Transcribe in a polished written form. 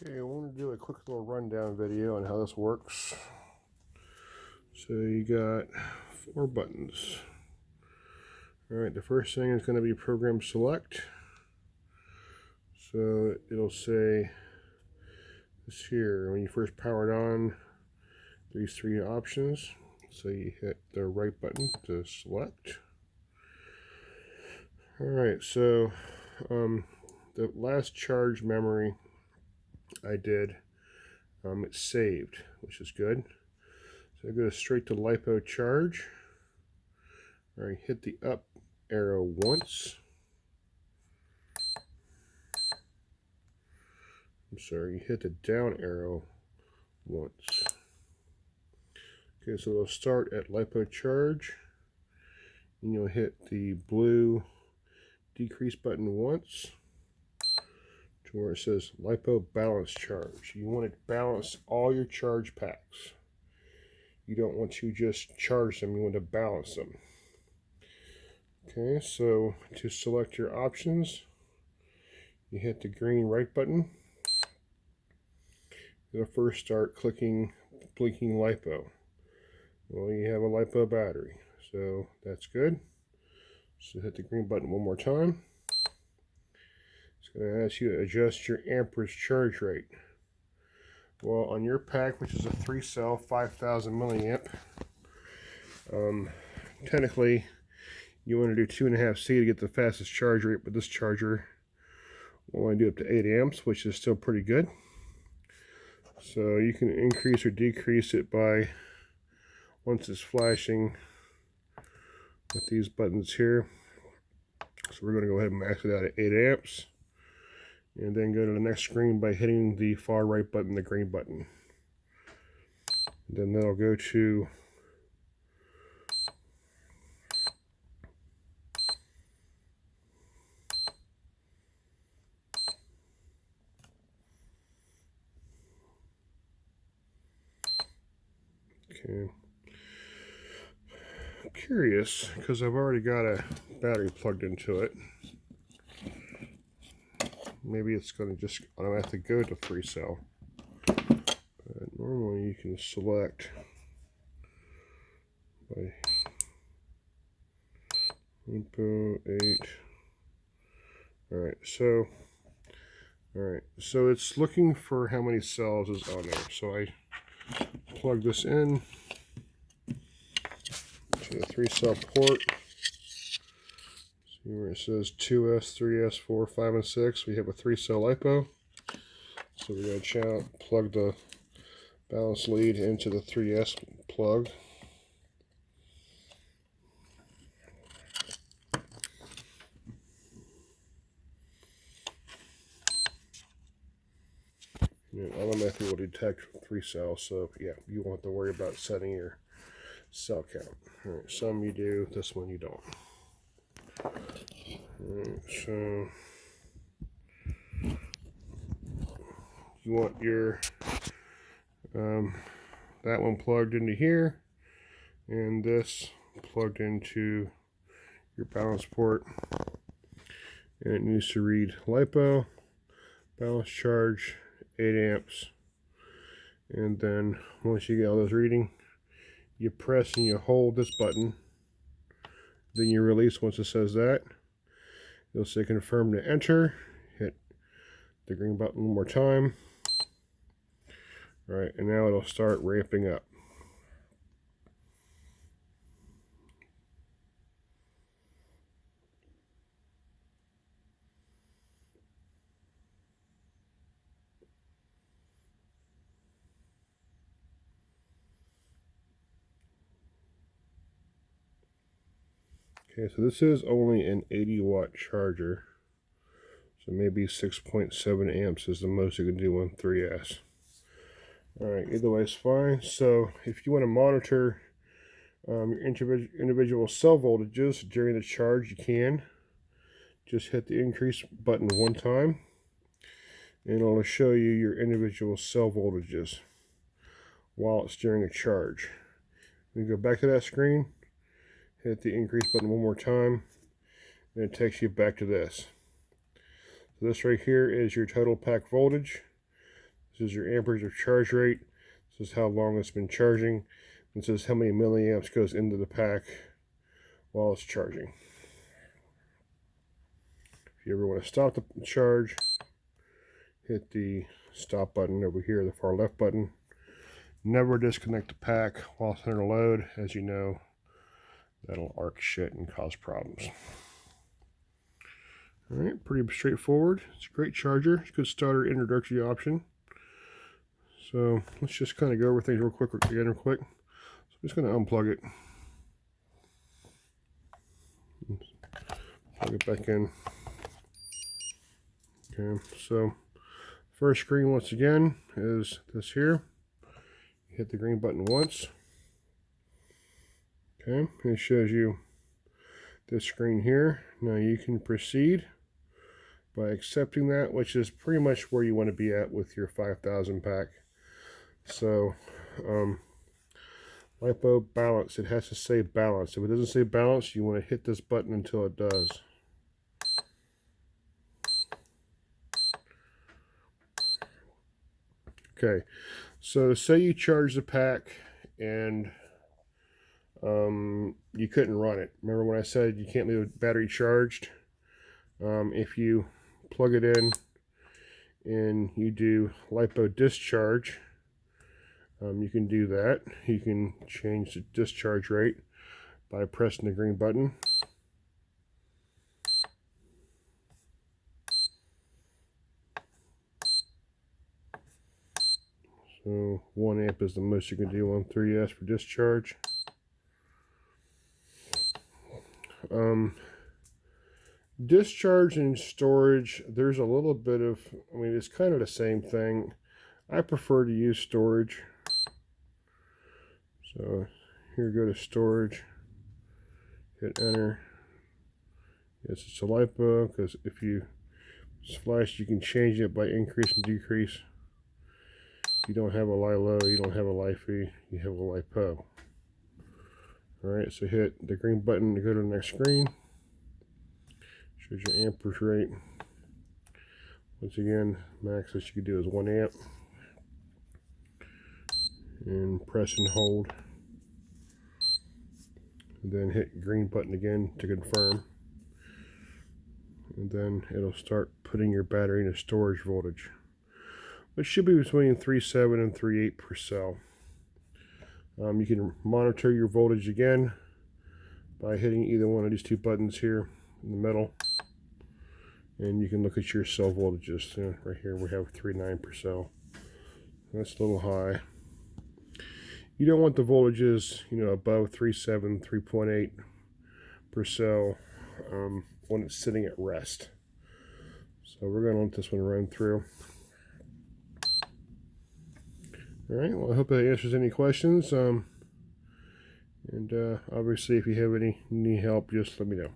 Okay, I want to do a quick little rundown video on how this works. So you got 4 buttons. Alright, the first thing is going to be program select. So it'll say this here, when you first power it on, these 3 options. So you hit the right button to select. Alright, so the last charge memory I did, it's saved, which is good. So I go straight to LiPo charge. Alright, hit the up arrow once. I'm sorry, you hit the down arrow once. Okay, so it'll start at LiPo charge, and you'll hit the blue decrease button once to where it says LiPo balance charge. You want to balance all your charge packs. You don't want to just charge them, you want to balance them. Okay, so to select your options, you hit the green right button. It'll first start blinking LiPo. Well, you have a LiPo battery, so that's good. So hit the green button one more time. It's going to ask you to adjust your amperage charge rate. Well, on your pack, which is a 3-cell 5000 milliamp, technically you want to do 2.5C to get the fastest charge rate, but this charger will only do up to 8 amps, which is still pretty good. So you can increase or decrease it by, once it's flashing with these buttons here. So we're going to go ahead and max it out at 8 amps. And then go to the next screen by hitting the far right button, the green button. And then that'll go to okay. I'm curious because I've already got a battery plugged into it. Maybe it's going to just automatically go to 3-cell. But normally you can select by LiPo 8. Alright, so it's looking for how many cells is on there. So I plug this in to the 3-cell port. See where it says 2S, 3S, 4, 5, and 6. We have a 3-cell LiPo. So we're going to plug the balance lead into the 3S plug. And it automatically will detect 3 cells, so yeah, you won't have to worry about setting your cell count. Alright, some you do, this one you don't. Alright, so you want your that one plugged into here, and this plugged into your balance port, and it needs to read LiPo, balance charge, 8 amps, and then once you get all those reading, you press and you hold this button, then you release. Once it says that, you'll say confirm to enter, hit the green button one more time. Alright, and now it'll start ramping up. Okay, so this is only an 80-watt charger, so maybe 6.7 amps is the most you can do on 3S. Alright, either way is fine. So if you want to monitor your individual cell voltages during the charge, you can. Just hit the increase button one time, and it'll show you your individual cell voltages while it's during a charge. You go back to that screen, hit the increase button one more time, and it takes you back to this. So this right here is your total pack voltage. This is your amperage of charge rate. This is how long it's been charging. This is how many milliamps goes into the pack while it's charging. If you ever want to stop the charge, hit the stop button over here, the far left button. Never disconnect the pack while it's under load. As you know, that'll arc shit and cause problems. Alright, pretty straightforward. It's a great charger. It's a good starter introductory option. So let's just kind of go over things real quick. So I'm just going to unplug it. Plug it back in. Okay, so first screen once again is this here. You hit the green button once. Okay, and it shows you this screen here. Now you can proceed by accepting that, which is pretty much where you want to be at with your 5,000 pack. So, LiPo balance, it has to say balance. If it doesn't say balance, you want to hit this button until it does. Okay, so say you charge the pack and you couldn't run it. Remember when I said you can't leave a battery charged? If you plug it in and you do LiPo discharge, you can do that. You can change the discharge rate by pressing the green button. So 1 amp is the most you can do on 3S for discharge. Discharge and storage, there's a little bit of, I mean, it's kind of the same thing. I prefer to use storage. So here, go to storage, hit enter. Yes, it's a LiPo, because if you flash, you can change it by increase and decrease. If you don't have a LiLo, you don't have a LiFi, you have a LiPo. Alright, so hit the green button to go to the next screen. Shows your amperage rate. Once again, max that you can do is 1 amp. And press and hold. And then hit green button again to confirm. And then it'll start putting your battery into storage voltage, which should be between 3.7 and 3.8 per cell. You can monitor your voltage again by hitting either one of these two buttons here in the middle, and you can look at your cell voltages. Right here we have 3.9 per cell. That's a little high. You don't want the voltages, above 3.7, 3.8 per cell when it's sitting at rest. So we're going to let this one run through. Alright, well, I hope that answers any questions. And obviously, if you have any need help, just let me know.